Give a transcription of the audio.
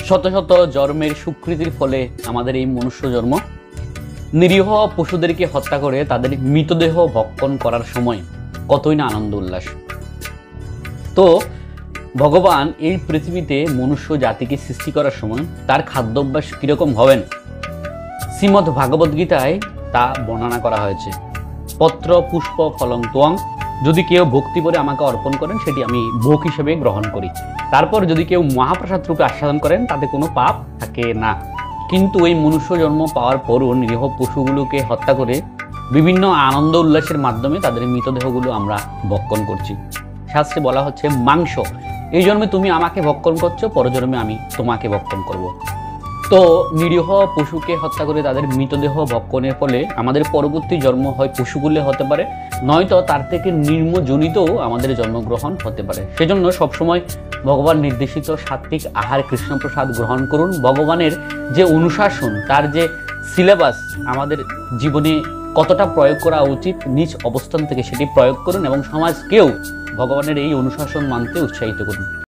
শত শত জন্মের স্বীকৃতির ফলে আমাদের এই মনুষ্য জন্ম। নিরীহ পশুদেরকে হত্যা করে তাদের মৃতদেহ ভক্ষণ করার সময় কতই না আনন্দ উল্লাস। তো ভগবান এই পৃথিবীতে মনুষ্য জাতিকে সৃষ্টি করার সময় তার খাদ্যাভ্যাস কিরকম হবেন শ্রীমদ্ ভাগবত গীতায় তা বর্ণনা করা হয়েছে। পত্র পুষ্প ফলং ত্বং, যদি কেউ ভক্তি করে আমাকে অর্পণ করেন সেটি আমি ভোগ হিসেবে গ্রহণ করি। তারপর যদি কেউ মহাপ্রসাদ রূপে আস্বাদন করেন তাতে কোনো পাপ থাকে না। কিন্তু এই মনুষ্য জন্ম পাওয়ার পরও নিরীহ পশুগুলোকে হত্যা করে বিভিন্ন আনন্দ উল্লাসের মাধ্যমে তাদের মৃতদেহগুলো আমরা ভক্ষণ করছি। শাস্ত্রে বলা হচ্ছে মাংস, এই জন্মে তুমি আমাকে ভক্ষণ করছো, পরজন্মে আমি তোমাকে ভক্ষণ করব। তো নিরীহ পশুকে হত্যা করে তাদের মৃতদেহ ভক্ষণের ফলে আমাদের পরবর্তী জন্ম হয় পশুকুলে হতে পারে, নয়তো তার থেকে নিম্নজনিতও আমাদের জন্মগ্রহণ হতে পারে। সেজন্য সবসময় ভগবান নির্দেশিত সাত্বিক আহার কৃষ্ণপ্রসাদ গ্রহণ করুন। ভগবানের যে অনুশাসন, তার যে সিলেবাস আমাদের জীবনে কতটা প্রয়োগ করা উচিত নিজ অবস্থান থেকে সেটি প্রয়োগ করুন এবং সমাজকেও ভগবানের এই অনুশাসন মানতে উৎসাহিত করুন।